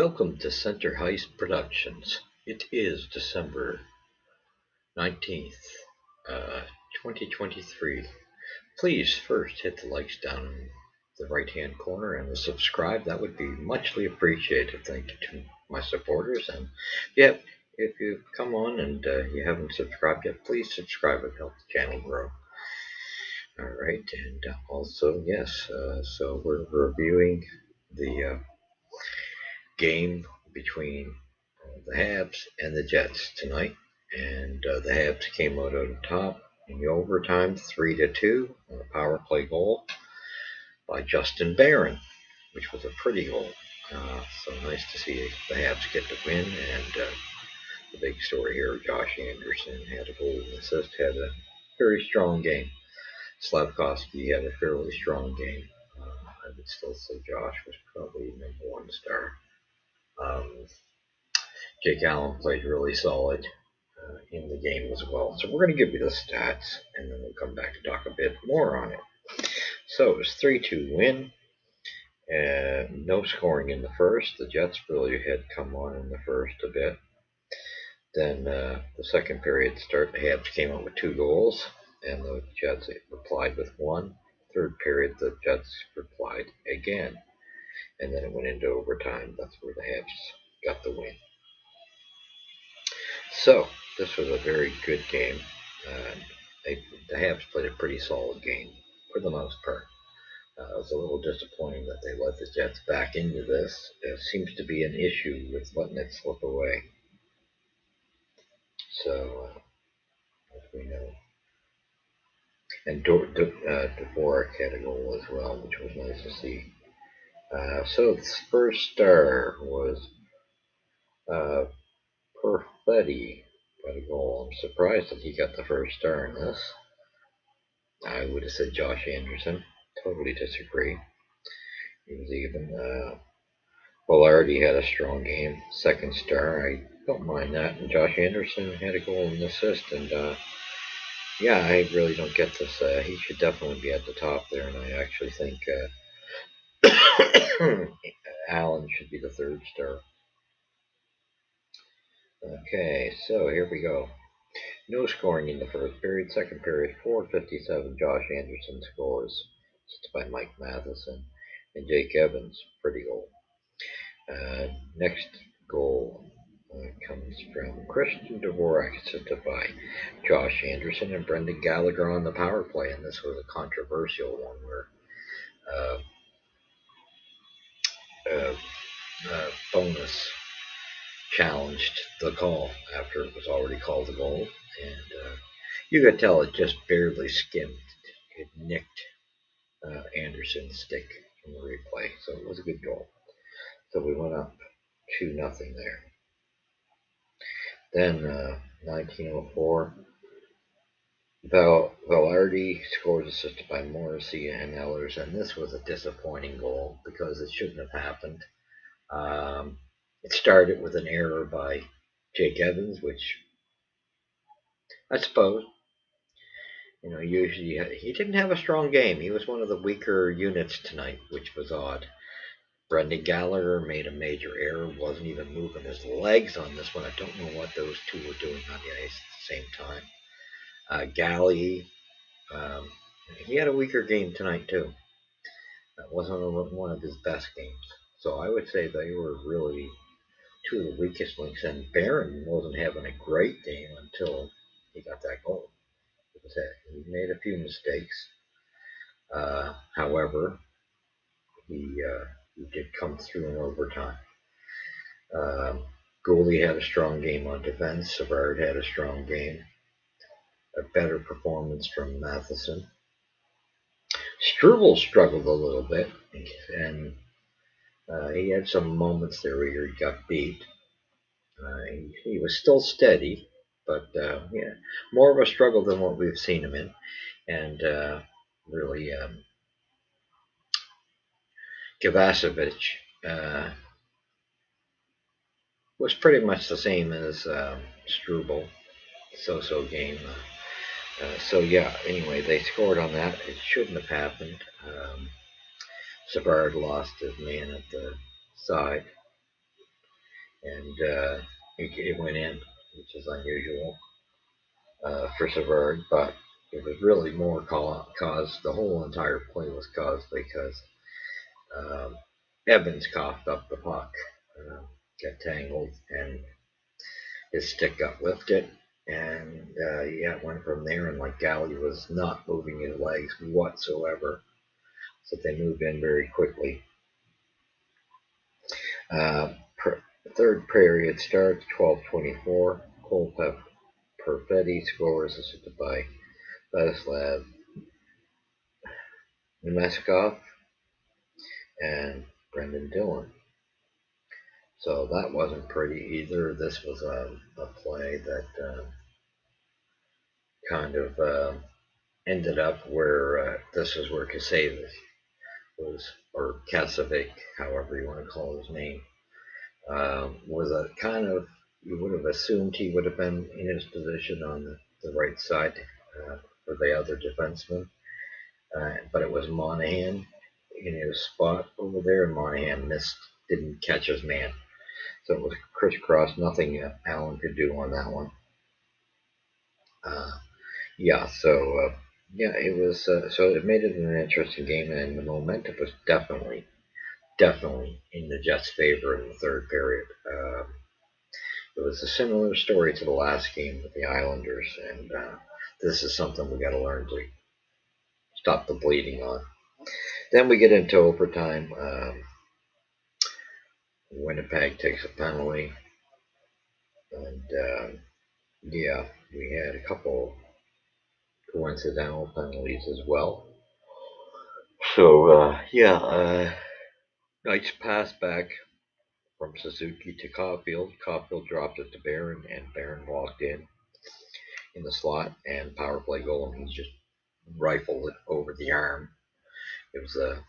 Welcome to Center Hice Productions. It is December 19th, 2023. Please first hit the likes down in the right hand corner and the subscribe. That would be muchly appreciated. Thank you to my supporters. And if you've come on and you haven't subscribed yet, please subscribe. It helps the channel grow. Alright, and also, yes, so we're reviewing the game between the Habs and the Jets tonight, and the Habs came out on top in the overtime, 3-2, on a power play goal by Justin Barron, which was a pretty goal. So nice to see the Habs get the win, and the big story here, Josh Anderson had a goal and assist, had a very strong game. Slavkovsky had a fairly strong game. I would still say Josh was probably number one star. Jake Allen played really solid in the game as well. So we're going to give you the stats, and then we'll come back to talk a bit more on it. So it was 3-2 win. No scoring in the first. The Jets really had come on in the first a bit. Then the second period started. The Habs came out with 2 goals, and the Jets replied with 1. Third period, the Jets replied again. And then it went into overtime. That's where the Habs got the win. So this was a very good game. The Habs played a pretty solid game for the most part. It was a little disappointing that they let the Jets back into this. There seems to be an issue with letting it slip away. So, as we know. And Dvorak had a goal as well, which was nice to see. So the first star was Perfetti got a goal. I'm surprised that he got the first star in this. I would have said Josh Anderson. Totally disagree. He was even. Bollardi had a strong game. Second star. I don't mind that. And Josh Anderson had a goal and an assist. And yeah, I really don't get this. He should definitely be at the top there. And I actually think Allen should be the third star. Okay, so here we go. No scoring in the first period. Second period, 4:57. Josh Anderson scores. It's by Mike Matheson and Jake Evans. Pretty goal. Next goal comes from Christian Dvorak, assisted by Josh Anderson and Brendan Gallagher on the power play. And this was a controversial one where Bonus challenged the call after it was already called a goal, and you could tell it just barely skimmed. It nicked Anderson's stick in the replay, so it was a good goal. So we went up 2-0 there. Then 1904, Velarde scores, assisted by Morrissey and Ellers, and this was a disappointing goal because it shouldn't have happened. It started with an error by Jake Evans, which I suppose, usually he didn't have a strong game. He was one of the weaker units tonight, which was odd. Brendan Gallagher made a major error, wasn't even moving his legs on this one. I don't know what those two were doing on the ice at the same time. Galley, he had a weaker game tonight too. That wasn't one of his best games. So I would say they were really two of the weakest links, and Barron wasn't having a great game until he got that goal. He made a few mistakes. However, he did come through in overtime. Goalie had a strong game on defense. Savard had a strong game. A better performance from Matheson. Struble struggled a little bit, and he had some moments there where he got beat. He was still steady, but yeah, more of a struggle than what we've seen him in. And really, Kovacevic was pretty much the same as Struble, so-so game. So yeah, anyway, they scored on that. It shouldn't have happened. Savard lost his man at the side. and it went in, which is unusual for Savard, but it was really more caused. The whole entire play was caused because um, Evans coughed up the puck, got tangled, and his stick got lifted. And yeah, it went from there, and like Galley was not moving his legs whatsoever, so they moved in very quickly. Uh, Third period starts 12:24. Cole Perfetti scores, assisted by Vladislav Nemeskov and Brendan Dillon. So that wasn't pretty either. This was a play that kind of ended up where this is where Kasavic was, or Kasavic, however you want to call his name, was a kind of, you would have assumed he would have been in his position on the right side for the other defenseman, but it was Monahan in his spot over there, and Monahan didn't catch his man. So it was crisscross, nothing Allen could do on that one. Uh, yeah, so yeah, it was, so it made it an interesting game, and the momentum was definitely in the Jets' favor in the third period. It was a similar story to the last game with the Islanders, and this is something we got to learn to stop the bleeding on. Then we get into overtime. Winnipeg takes a penalty, and yeah, we had a couple coincidental penalties as well. So yeah, nice pass back from Suzuki to Caulfield. Caulfield dropped it to Barron, and Barron walked in the slot, and power play goal, and he just rifled it over the arm. It was a,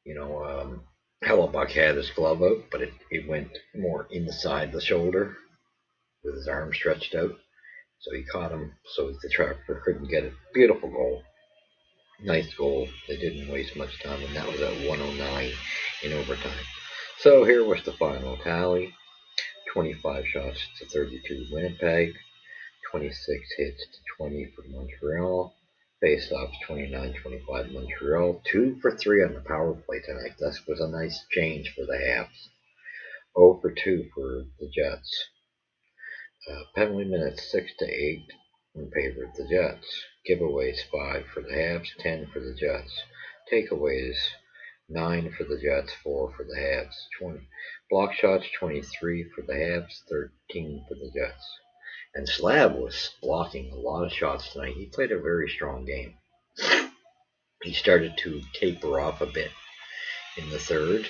you know, Hellebuck had his glove out, but it went more inside the shoulder with his arm stretched out. So he caught him so the trapper couldn't get it. Beautiful goal. Nice goal. They didn't waste much time, and that was at 109 in overtime. So here was the final tally. 25 shots to 32 Winnipeg, 26 hits to 20 for Montreal, face-offs 29-25 Montreal, 2 for 3 on the power play tonight. This was a nice change for the Habs. 0 for 2 for the Jets. Penalty minutes 6 to 8 in favor of the Jets. Giveaways 5 for the Habs, 10 for the Jets. Takeaways 9 for the Jets, 4 for the Habs. 20 block shots 23 for the Habs, 13 for the Jets. And Slab was blocking a lot of shots tonight. He played a very strong game. He started to taper off a bit in the third,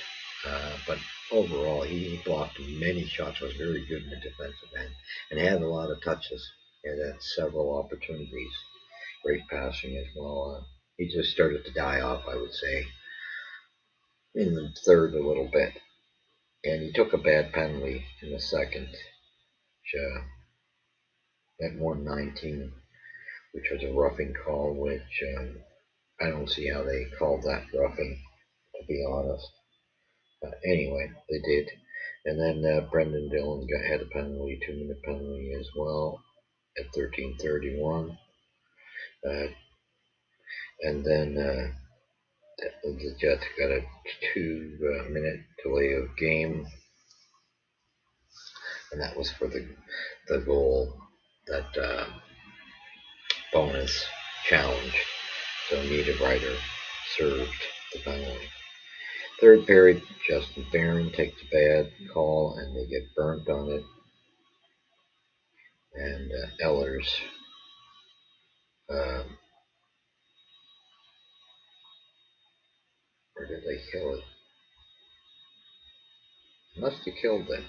but overall he blocked many shots, was very good in the defensive end, and had a lot of touches. He had several opportunities. Great passing as well. He just started to die off, I would say, in the third a little bit. And he took a bad penalty in the second, at 119, which was a roughing call, which I don't see how they called that roughing, to be honest. Anyway, they did. And then Brendan Dillon had a penalty, 2-minute penalty as well at 13:31. And then the Jets got a 2-minute delay of game, and that was for the goal that bonus challenge. So Niederreiter served the penalty. Third period, Justin Barron takes a bad call, and they get burnt on it. And Ehlers or did they kill it? Must have killed them.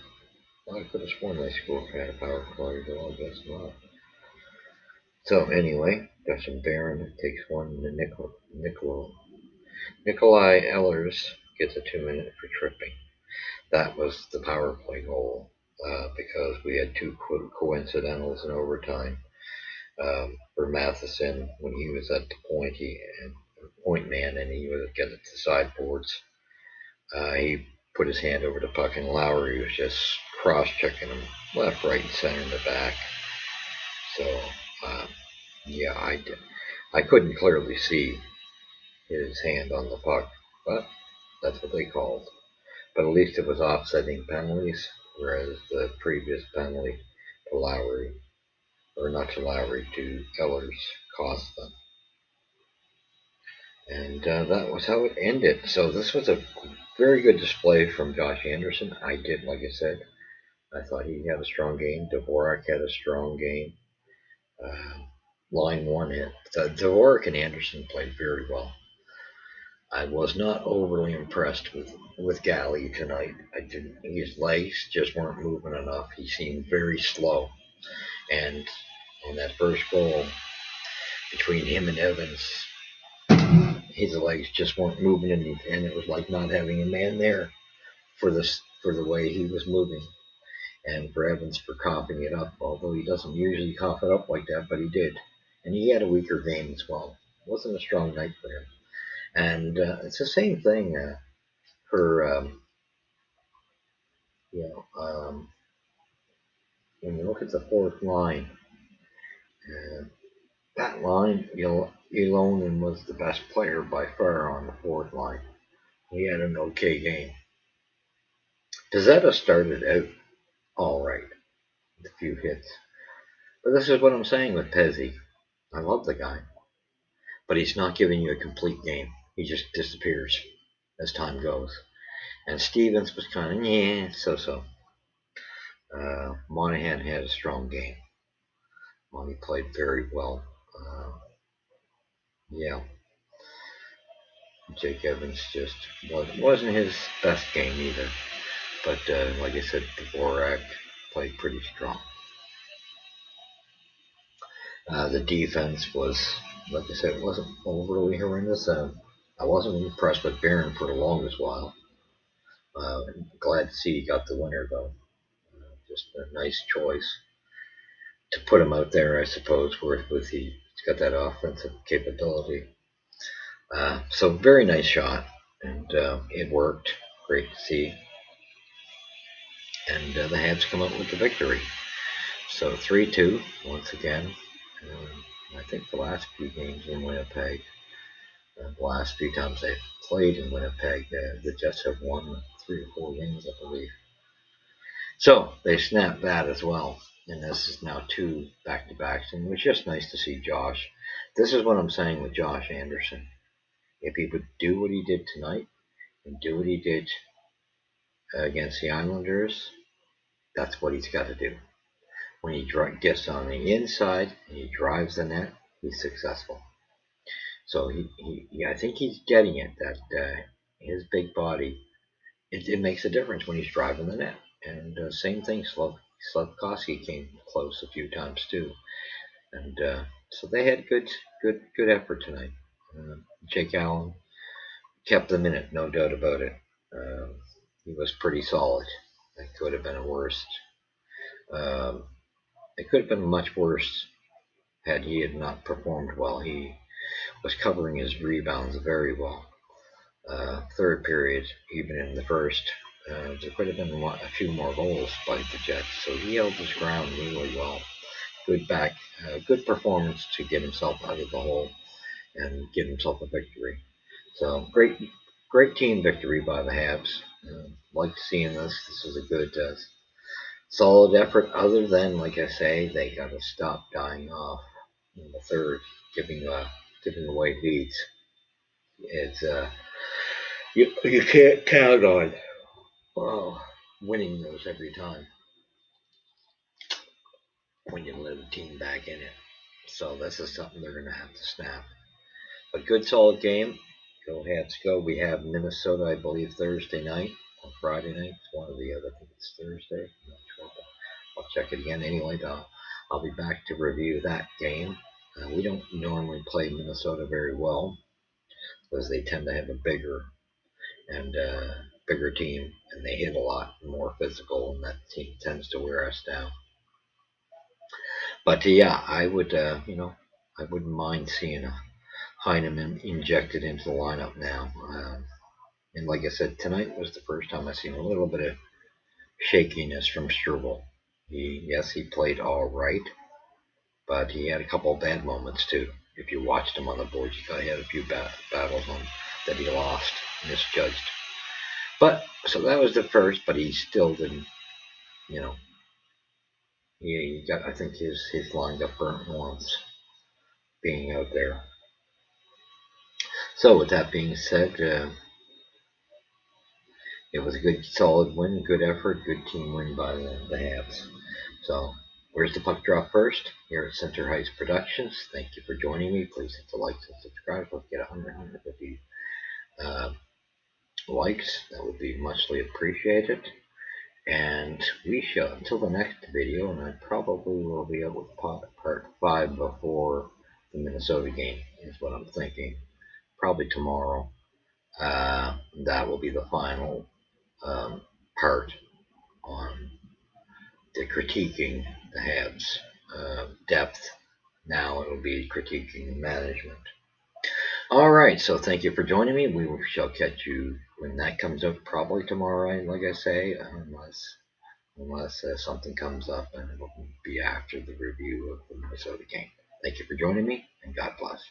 Well, I could have sworn they scored had a power play, but I guess not. So anyway, Justin Barron takes one to Nikolai Ehlers gets a 2-minute for tripping. That was the power play goal because we had two coincidentals in overtime. For Matheson, when he was at the point, point man, and he would get it to sideboards. He put his hand over the puck, and Lowry was just cross-checking him left, right, and center in the back. So, yeah, I couldn't clearly see his hand on the puck, but that's what they called. But at least it was offsetting penalties, whereas the previous penalty to Lowry, or not to Lowry, to Ellers, cost them. And that was how it ended. So this was a very good display from Josh Anderson. I did, like I said, I thought he had a strong game. Dvorak had a strong game. Line one hit. Dvorak and Anderson played very well. I was not overly impressed with Galley tonight. His legs just weren't moving enough. He seemed very slow. And on that first goal, between him and Evans, his legs just weren't moving, and it was like not having a man there for the way he was moving, and for Evans for coughing it up. Although he doesn't usually cough it up like that, but he did, and he had a weaker game as well. It wasn't a strong night for him, and it's the same thing for you know when you look at the fourth line. Uh, that line, Elonen was the best player by far on the fourth line. He had an okay game. Pizzetta started out all right, with a few hits. But this is what I'm saying with Pezzi. I love the guy, but he's not giving you a complete game. He just disappears as time goes. And Stevens was kind of, yeah, so-so. Monahan had a strong game. Monty played very well. Yeah, Jake Evans just wasn't his best game either. But like I said, Dvorak played pretty strong. The defense was, like I said, it wasn't overly horrendous. I wasn't impressed with Barron for the longest while. Glad to see he got the winner, though. Just a nice choice to put him out there, I suppose, with he's got that offensive capability. So very nice shot, and it worked. Great to see. And the Habs come up with the victory. So 3-2 once again. I think the last few games in Winnipeg, the last few times they've played in Winnipeg, the Jets have won 3 or 4 games, I believe. So they snapped that as well. And this is now 2 back-to-backs. And it was just nice to see Josh. This is what I'm saying with Josh Anderson. If he would do what he did tonight and do what he did against the Islanders, that's what he's got to do. When he gets on the inside and he drives the net, he's successful. So I think he's getting it, that his big body, it makes a difference when he's driving the net. And same thing, Slavkovsky came close a few times too. And so they had good effort tonight. Jake Allen kept them in it, no doubt about it. He was pretty solid. It could have been a worse. It could have been much worse had he had not performed well. He was covering his rebounds very well. Third period, even in the first, there could have been a few more goals by the Jets. So he held his ground really well. Good performance to get himself out of the hole and get himself a victory. So great team victory by the Habs. Like seeing this. This was a good, solid effort. Other than, like I say, they got to stop dying off in the third, giving away leads. It's you can't count on winning those every time when you let a team back in it. So this is something they're going to have to snap. A good solid game. Go Habs go. We have Minnesota, I believe, Thursday night or Friday night. It's one or the other. I think it's Thursday. I'm not sure, but I'll check it again. Anyway, I'll be back to review that game. We don't normally play Minnesota very well because they tend to have a bigger team, and they hit a lot more physical, and that team tends to wear us down. But yeah, I wouldn't mind seeing a Heineman injected into the lineup now. And like I said, tonight was the first time I seen a little bit of shakiness from Struble. Yes, he played all right, but he had a couple of bad moments too. If you watched him on the board, he had a few battles on that he lost, misjudged. But so that was the first, but he still didn't, you know. He got, I think his line got burnt once being out there. So with that being said, it was a good, solid win, good effort, good team win by the Habs. So where's the puck drop first? Here at Center Hice Productions. Thank you for joining me. Please hit the likes and subscribe. Let's get 150 likes. That would be muchly appreciated. And we shall, until the next video, and I probably will be able to part 5 before the Minnesota game, is what I'm thinking. Probably tomorrow. That will be the final part on the critiquing the Habs depth. Now it will be critiquing management. All right, so thank you for joining me. We shall catch you when that comes up, probably tomorrow, like I say, unless something comes up, and it will be after the review of the Minnesota game. Thank you for joining me, and God bless.